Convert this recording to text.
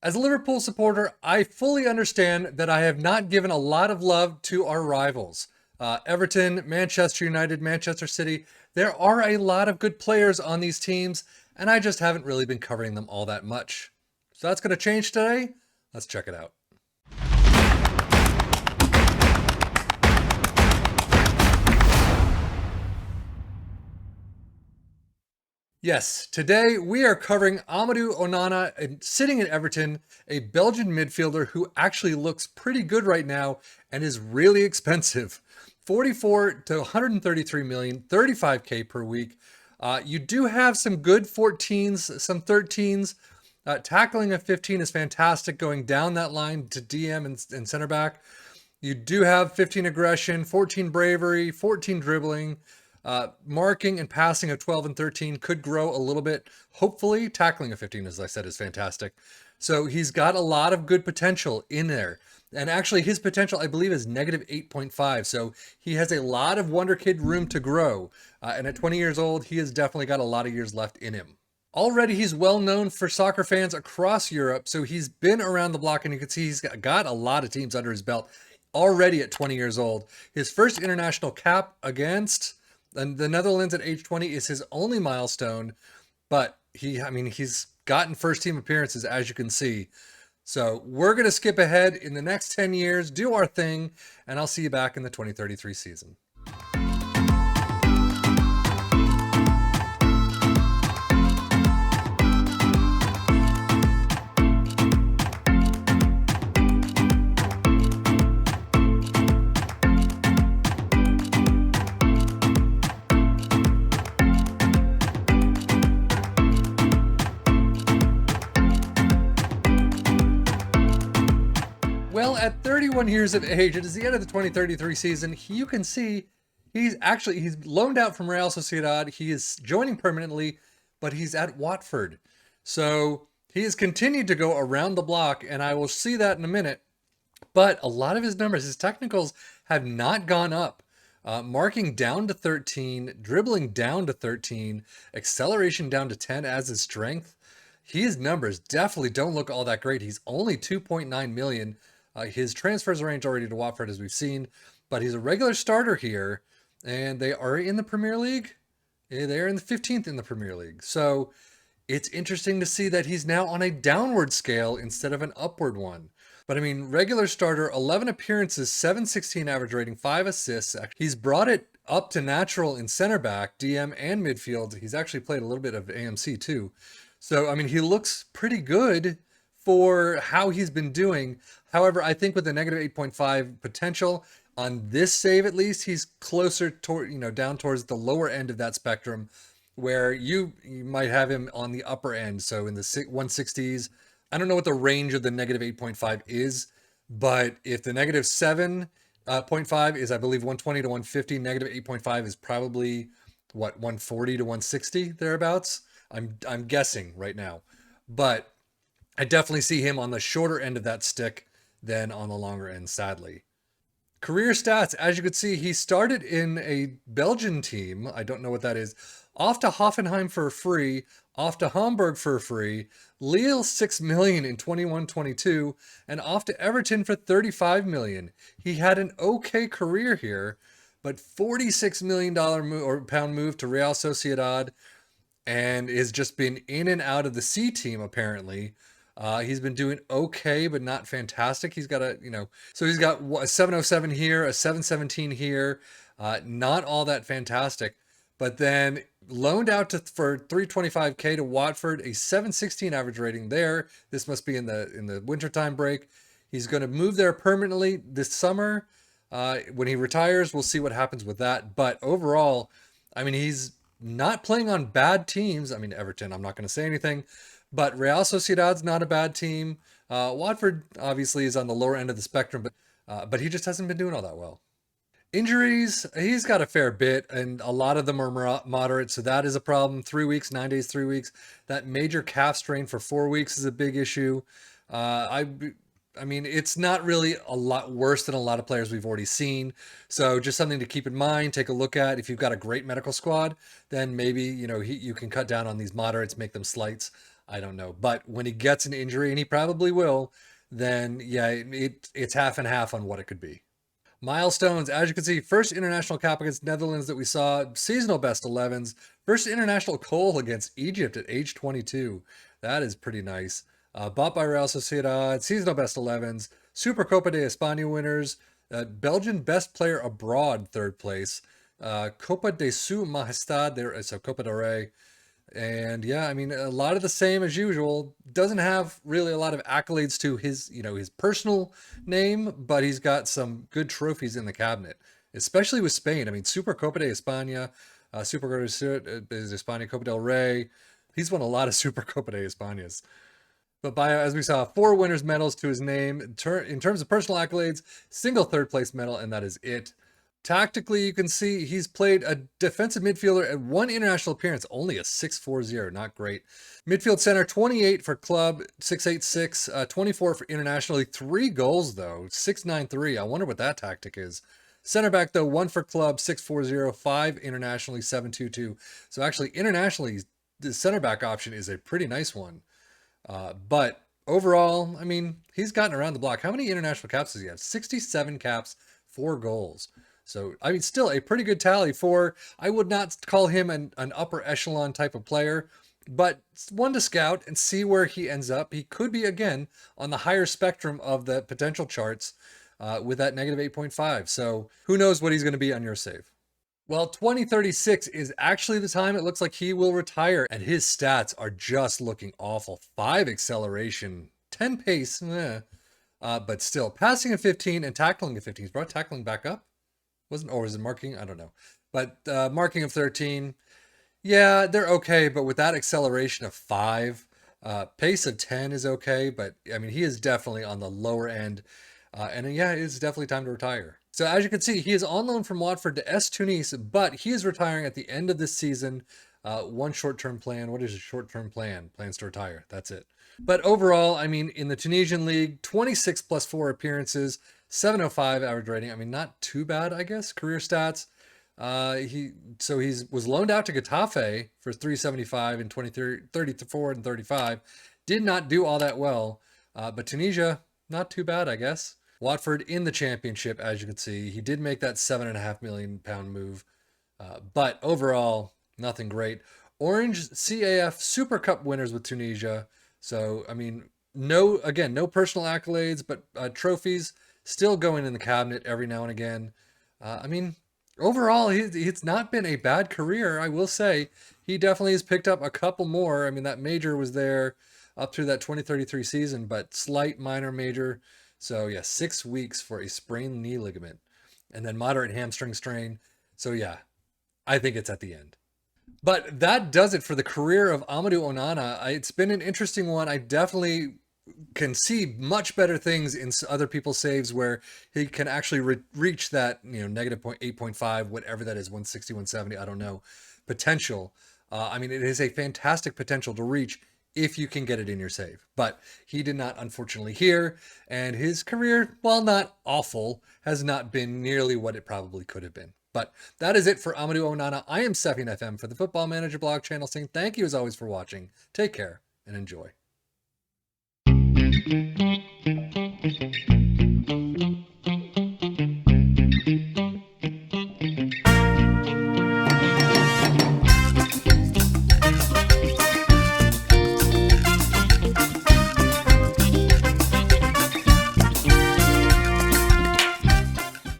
As a Liverpool supporter, I fully understand that I have not given a lot of love to our rivals. Everton, Manchester United, Manchester City. There are a lot of good players on these teams, and I just haven't really been covering them all that much. So that's going to change today. Let's check it out. Yes, today we are covering Amadou Onana, sitting in Everton, a Belgian midfielder who actually looks pretty good right now and is really expensive. 44 to 133 million, 35K per week. You do have some good 14s, some 13s. Tackling a 15 is fantastic going down that line to DM and center back. You do have 15 aggression, 14 bravery, 14 dribbling. Marking and passing of 12 and 13 could grow a little bit. Hopefully, tackling a 15, as I said, is fantastic. So he's got a lot of good potential in there. And actually, his potential, I believe, is negative 8.5. So he has a lot of Wonder Kid room to grow. And at 20 years old, he has definitely got a lot of years left in him. Already, he's well known for soccer fans across Europe. So he's been around the block, and you can see he's got a lot of teams under his belt already at 20 years old. His first international cap against the Netherlands at age 20 is his only milestone, but he's gotten first team appearances, as you can see. So we're going to skip ahead in the next 10 years, do our thing, and I'll see you back in the 2033 season. Well, at 31 years of age, it is the end of the 2033 season. You can see he's loaned out from Real Sociedad. He is joining permanently, but he's at Watford. So he has continued to go around the block, and I will see that in a minute. But a lot of his numbers, his technicals, have not gone up. Marking down to 13, dribbling down to 13, acceleration down to 10 as his strength. His numbers definitely don't look all that great. He's only 2.9 million. His transfers arranged already to Watford, as we've seen, but he's a regular starter here, and they are in the Premier League. They are in the 15th in the Premier League. So it's interesting to see that he's now on a downward scale instead of an upward one. But I mean, regular starter, 11 appearances, 716 average rating, 5 assists. He's brought it up to natural in center back, DM, and midfield. He's actually played a little bit of AMC too. So, I mean, he looks pretty good for how he's been doing. However, I think with the negative 8.5 potential on this save, at least, he's closer toward, down towards the lower end of that spectrum, where you might have him on the upper end. So in the 160s, I don't know what the range of the negative 8.5 is, but if the negative 7.5 is, I believe, 120 to 150, negative 8.5 is probably what, 140 to 160 thereabouts. I'm guessing right now, but I definitely see him on the shorter end of that stick than on the longer end, sadly. Career stats, as you can see, he started in a Belgian team. I don't know what that is. Off to Hoffenheim for free, off to Hamburg for free, Lille 6 million in 21-22, and off to Everton for 35 million. He had an okay career here, but $46 million pound move to Real Sociedad, and has just been in and out of the C team apparently. He's been doing okay, but not fantastic. He's got so he's got a 707 here, a 717 here, not all that fantastic. But then loaned out for 325K to Watford, a 716 average rating there. This must be in the wintertime break. He's going to move there permanently this summer. When he retires, we'll see what happens with that. But overall, I mean, he's not playing on bad teams. I mean, Everton, I'm not going to say anything. But Real Sociedad's not a bad team. Watford obviously is on the lower end of the spectrum, but he just hasn't been doing all that well. Injuries, he's got a fair bit, and a lot of them are moderate, so that is a problem. 3 weeks, 9 days, 3 weeks. That major calf strain for 4 weeks is a big issue. I mean, it's not really a lot worse than a lot of players we've already seen. So just something to keep in mind, take a look at. If you've got a great medical squad, then maybe, you can cut down on these moderates, make them slights. I don't know. But when he gets an injury, and he probably will, then yeah, it's half and half on what it could be. Milestones, as you can see, first international cap against Netherlands that we saw, seasonal best 11s, first international goal against Egypt at age 22. That is pretty nice. Bought by Real Sociedad, seasonal best 11s, Supercopa de España winners, Belgian best player abroad, third place, Copa de Su Majestad, so Copa del Rey, and yeah, I mean, a lot of the same as usual. Doesn't have really a lot of accolades to his, his personal name, but he's got some good trophies in the cabinet, especially with Spain. I mean, Supercopa de España, Supercopa de España, Copa del Rey. He's won a lot of Supercopa de Españas. But by, as we saw, 4 winners' medals to his name. In terms of personal accolades, single third place medal, and that is it. Tactically, you can see he's played a defensive midfielder at 1 international appearance, only a 6.40, not great. Midfield center, 28 for club, 6.86, 24 for internationally, 3 goals though, 6.93. I wonder what that tactic is. Center back though, 1 for club, 6.40, 5 internationally, 7.22. So actually, internationally, the center back option is a pretty nice one. But overall, I mean, he's gotten around the block. How many international caps does he have? 67 caps, 4 goals. So, I mean, still a pretty good tally for, I would not call him an upper echelon type of player, but one to scout and see where he ends up. He could be, again, on the higher spectrum of the potential charts with that negative 8.5. So who knows what he's going to be on your save. Well, 2036 is actually the time it looks like he will retire, and his stats are just looking awful. 5 acceleration, 10 pace, but still passing a 15 and tackling a 15. He's brought tackling back up. Wasn't, or was it marking? I don't know. But marking of 13, yeah, they're okay. But with that acceleration of 5, pace of 10 is okay. But I mean, he is definitely on the lower end. And yeah, it's definitely time to retire. So as you can see, he is on loan from Watford to S Tunis, but he is retiring at the end of this season. One short-term plan. What is a short-term plan? Plans to retire. That's it. But overall, I mean, in the Tunisian league, 26 plus 4 appearances, 705 average rating. I mean, not too bad, I guess. Career stats. He was loaned out to Getafe for 375 in 34 and 35. Did not do all that well. But Tunisia, not too bad, I guess. Watford in the championship, as you can see. He did make that £7.5 million move. But overall, nothing great. Orange CAF Super Cup winners with Tunisia. So, I mean, no personal accolades, but trophies still going in the cabinet every now and again. I mean, overall, it's not been a bad career, I will say. He definitely has picked up a couple more. I mean, that major was there up through that 2033 season, but slight minor major. So, yeah, 6 weeks for a sprained knee ligament and then moderate hamstring strain. So, yeah, I think it's at the end. But that does it for the career of Amadou Onana. It's been an interesting one. I definitely can see much better things in other people's saves where he can actually reach that, negative 8.5, whatever that is, 160, 170, I don't know, potential. I mean, it is a fantastic potential to reach if you can get it in your save. But he did not, unfortunately, here. And his career, while not awful, has not been nearly what it probably could have been. But that is it for Amadou Onana. I am Sefian FM for the Football Manager blog channel, saying thank you as always for watching. Take care and enjoy.